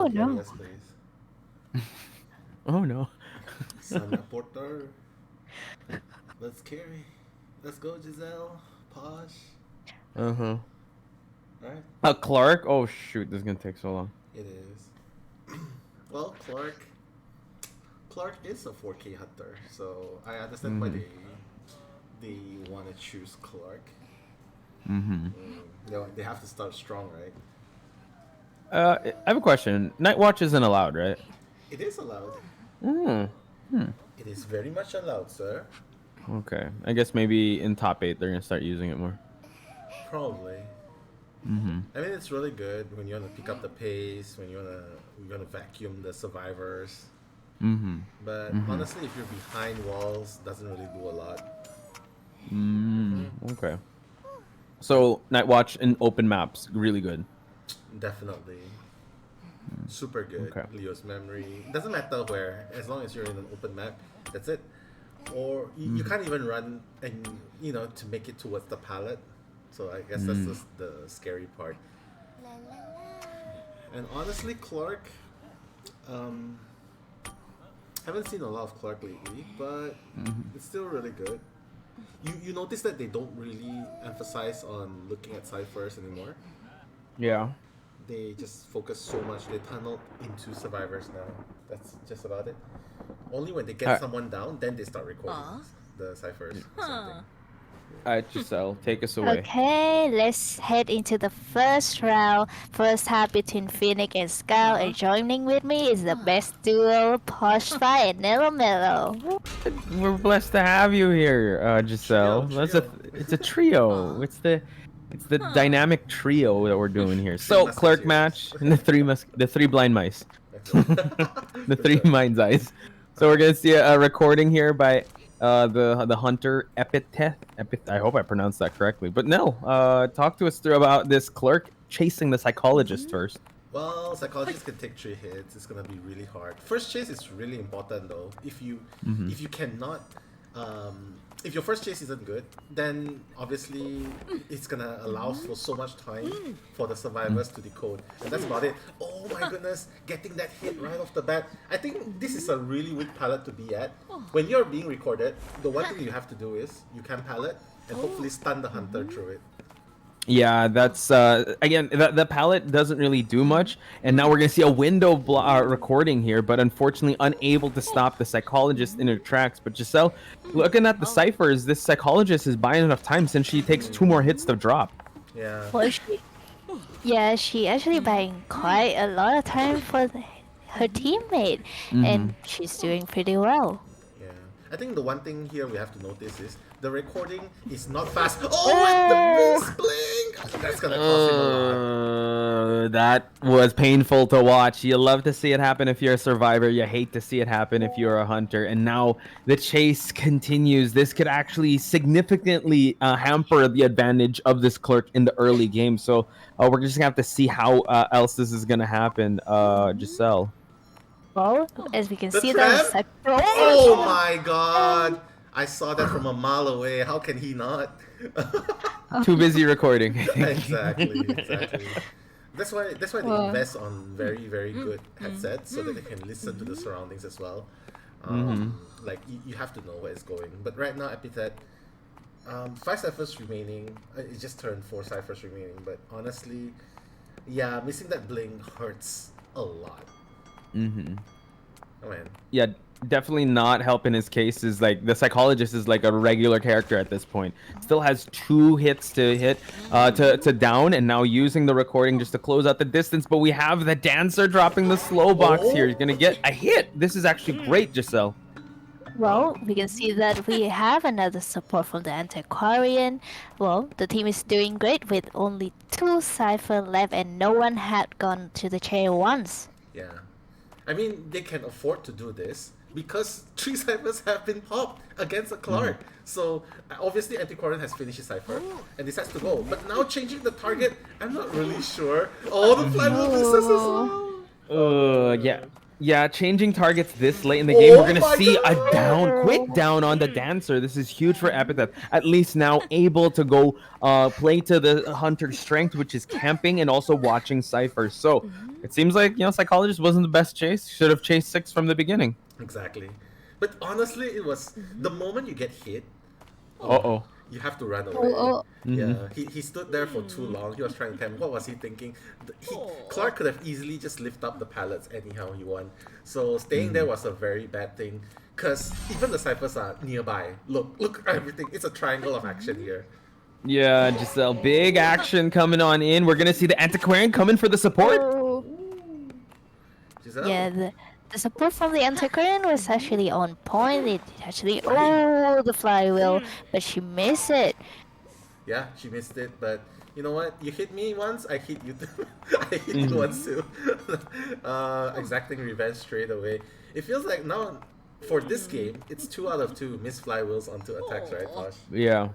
Oh Getting no. us, please. Oh no. Sana Porter. Let's carry. Let's go, Giselle. Posh. Uh-huh. Alright, Clark? Oh shoot, this is gonna take so long. it is. Well, Clark is a 4K hunter, so I understand why Mm-hmm. they want to choose Clark. Mm-hmm. They have to start strong, right? I have a question. Night watch isn't allowed, right? It is allowed. Hmm. It is very much allowed, sir. Okay. I guess maybe in top 8 they're gonna start using it more. Probably. Mm-hmm. I mean, it's really good when you want to pick up the pace, when you want to vacuum the survivors. Mm-hmm. But Mm-hmm. honestly, if you're behind walls, doesn't really do a lot. Okay. So Night Watch in open maps, really good. Definitely. Super good. Okay. Leo's memory. Doesn't matter where, as long as you're in an open map, that's it. Or you can't even run and to make it towards the pallet. So I guess that's just the scary part. And honestly, Clark, um, haven't seen a lot of Clark lately, but it's still really good. You notice that they don't really emphasize on looking at ciphers anymore. Yeah. They just focus so much. They tunnel into survivors now. That's just about it. Only when they get someone down, then they start recording the ciphers or something. Alright, Giselle, take us away. Okay, let's head into the first round. First half between Phoenix and Scout, and joining with me is the best duo, Posh and Nello Mello. We're blessed to have you here, Giselle. Trio. It's a trio. It's the dynamic trio that we're doing here. Three So Clerk musketeers. match and the three blind mice, the That's three right. mind's eyes. So we're gonna see a recording here by the hunter epithet. I hope I pronounced that correctly. But no, talk to us through about this clerk chasing the psychologist first. Well, psychologists can take 3 hits. It's gonna be really hard. First chase is really important though. If you cannot, if your first chase isn't good, then obviously it's gonna allow for so much time for the survivors to decode, and that's about it. Oh my goodness, getting that hit right off the bat. I think this is a really weak palette to be at. When you're being recorded, the one thing you have to do is you can palette and hopefully stun the hunter through it. Yeah, that's again the palette doesn't really do much, and now we're gonna see a window recording here, but unfortunately unable to stop the psychologist in her tracks. But Giselle, looking at the ciphers, this psychologist is buying enough time since she takes 2 more hits to drop. Yeah. Well, she actually buying quite a lot of time for her teammate, and she's doing pretty well. Yeah. I think the one thing here we have to notice is the recording is not fast. Oh, and the miss blink! That's gonna cost him a lot. That was painful to watch. You love to see it happen if you're a survivor. You hate to see it happen if you're a hunter. And now the chase continues. This could actually significantly hamper the advantage of this clerk in the early game. So we're just gonna have to see how else this is gonna happen, Giselle. Well, as we can The see, that was trap? such. Oh my god! I saw that from a mile away. How can he not? Too busy recording. Exactly. That's why they Well, invest on very very good headsets so that they can listen to the surroundings as well. Like you have to know where it's going. But right now, Epithet, 5 ciphers remaining. It just turned 4 ciphers remaining. But honestly, yeah, missing that bling hurts a lot. Oh man. Yeah, definitely not helping his case. Is like the psychologist is like a regular character at this point. Still has 2 hits to hit to down, and now using the recording just to close out the distance. But we have the dancer dropping the slow box here. He's gonna get a hit. This is actually great, Giselle. well, we can see that we have another support from the antiquarian. Well, the team is doing great with only 2 cipher left, and no one had gone to the chair once. Yeah. I mean, they can afford to do this because 3 ciphers have been popped against a Clark. So obviously Antiquarian has finished his cipher and decides to go. But now changing the target, I'm not really sure. Oh, the flywheel misses as well. Yeah, changing targets this late in the game. We're gonna my see a God. quick down on the dancer. This is huge for Epithet. At least now able to go play to the hunter's strength, which is camping and also watching ciphers. So It seems like, Psychologist wasn't the best chase. Should have chased 6 from the beginning. Exactly. But honestly, it was the moment you get hit, oh, Uh-oh. you have to run Oh, away. oh. Yeah, he stood there for too long. He was trying to tempt. What was he thinking? Clark could have easily just lift up the pallets anyhow he want. So staying there was a very bad thing. Because even the ciphers are nearby. Look at everything. It's a triangle of action here. Yeah, Giselle, big action coming on in. We're going to see the Antiquarian coming for the support. Oh. Giselle? Yeah, the support from the antiquarian was actually on point. It actually, oh, the flywheel, but she missed it. Yeah, she missed it, but you know what? You hit me once, I hit you too. I hit you once too. Exacting revenge straight away. It feels like now, for this game, it's 2 out of 2 missed flywheels onto attacks, right, Posh? Yeah,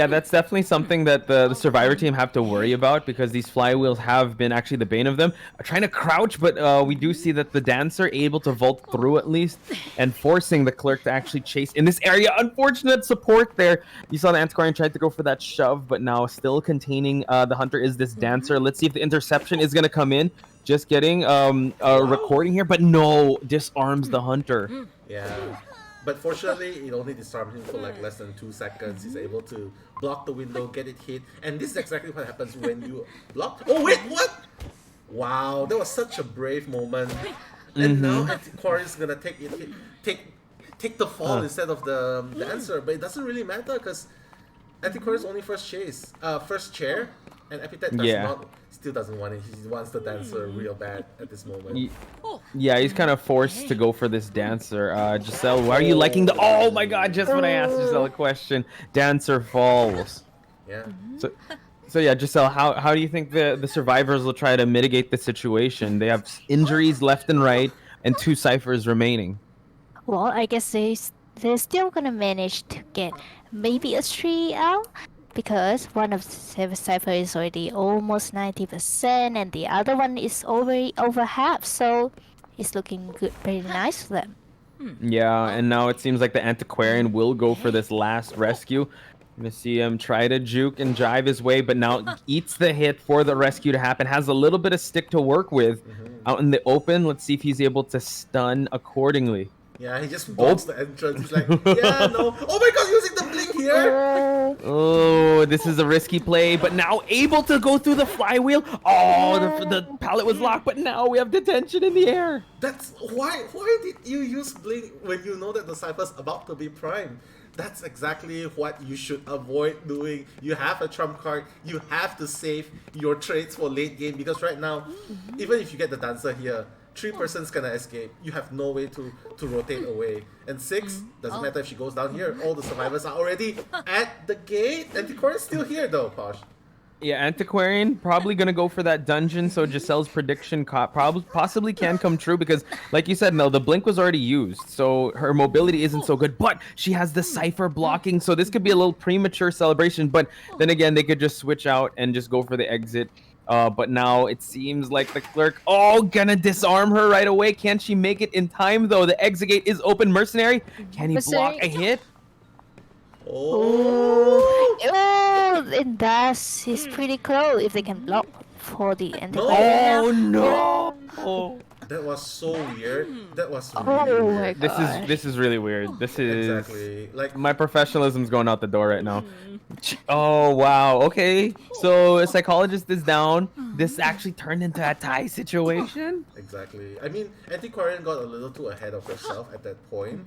that's definitely something that the Survivor team have to worry about, because these flywheels have been actually the bane of them. Trying to crouch, but we do see that the Dancer able to vault through at least, and forcing the Clerk to actually chase in this area. Unfortunate support there. You saw the Antiquarian tried to go for that shove, but now still containing the Hunter is this Dancer. Let's see if the interception is going to come in. Just getting a recording here, but no, disarms the Hunter. Yeah. But fortunately, it only disarmed him for like less than 2 seconds. He's able to block the window, get it hit, and this is exactly what happens when you block. Oh wait, what? Wow, that was such a brave moment. And now Antiquarian is gonna take the fall instead of the answer, but it doesn't really matter because Antiquarian is only first chair, and Epithet still doesn't want it. He wants the Dancer real bad at this moment. Yeah, he's kind of forced to go for this Dancer. Giselle, why are you liking the... Oh my god, just when I asked Giselle a question. Dancer falls. Yeah. So yeah, Giselle, how do you think the survivors will try to mitigate the situation? They have injuries left and right, and 2 ciphers remaining. Well, I guess they're still gonna manage to get maybe a 3 out, because one of the cipher is already almost 90%, and the other one is over half, so it's looking good, pretty nice for them. Yeah, and now it seems like the Antiquarian will go for this last rescue. I'm gonna see him try to juke and jive his way, but now eats the hit for the rescue to happen. Has a little bit of stick to work with out in the open. Let's see if he's able to stun accordingly. Yeah, he just blocks the entrance. He's like, yeah, no. Oh my god, using the blink here! Oh, this is a risky play, but now able to go through the flywheel. Oh, the pallet was locked, but now we have detention in the air. That's why did you use blink when you know that the cipher's about to be primed? That's exactly what you should avoid doing. You have a trump card. You have to save your trades for late game, because right now, even if you get the Dancer here, 3 persons gonna escape. You have no way to rotate away. And 6, doesn't matter if she goes down here. All the survivors are already at the gate. Antiquarian's still here though, Posh. Yeah, Antiquarian probably gonna go for that dungeon, so Giselle's prediction possibly can come true, because, like you said, Mel, the blink was already used, so her mobility isn't so good. But she has the cipher blocking, so this could be a little premature celebration. But then again, they could just switch out and just go for the exit. But now it seems like the Clerk, gonna disarm her right away. Can she make it in time though? The exit gate is open. Mercenary, can he block a hit? Oh, and that's pretty close if they can block for the antiquarian. Oh no! That was so weird. That was Oh really my weird. god. This is really weird. This is Exactly. Like, my professionalism's going out the door right now. Oh wow. Okay. So a psychologist is down. This actually turned into a tie situation. exactly. I mean, Antiquarian got a little too ahead of herself at that point.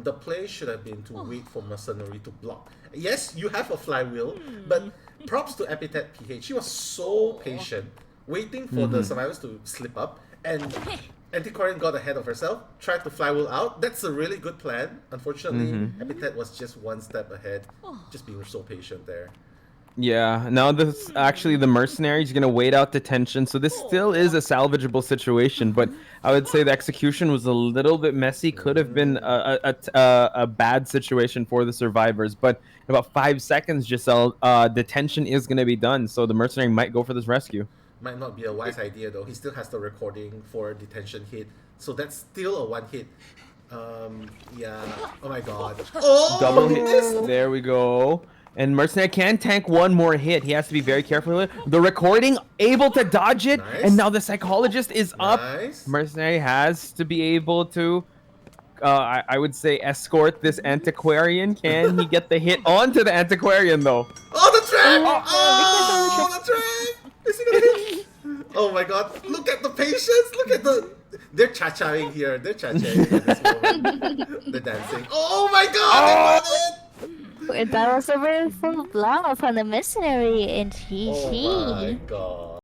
The play should have been to wait for Mercenary to block. Yes, you have a flywheel, but props to Epithet PH. She was so patient, waiting for the survivors to slip up, and Antiquarian got ahead of herself, tried to flywheel out. That's a really good plan. Unfortunately, Epithet was just one step ahead, just being so patient there. Yeah, now this actually the mercenary is gonna wait out detention, so this still is a salvageable situation. But I would say the execution was a little bit messy. Could have been a bad situation for the survivors. But in about 5 seconds, Giselle, detention is gonna be done, so the mercenary might go for this rescue. Might not be a wise idea though. He still has the recording for detention hit, so that's still a 1 hit. Yeah. Oh my god. Oh, Double he hit. missed. There we go. And Mercenary can tank one more hit. He has to be very careful with it. The recording able to dodge it. Nice. And now the Psychologist is up. Nice. Mercenary has to be able to, I would say, escort this Antiquarian. Can he get the hit onto the Antiquarian, though? Oh, the trap! Oh, Oh, the trap! Is he gonna hit? Oh my god, look at the patience! Look at the... They're cha-chaing here. They're cha-chaing at this moment. They're dancing. Oh my god, they got it! That was a very full blow from the Mercenary and GG. Oh my god.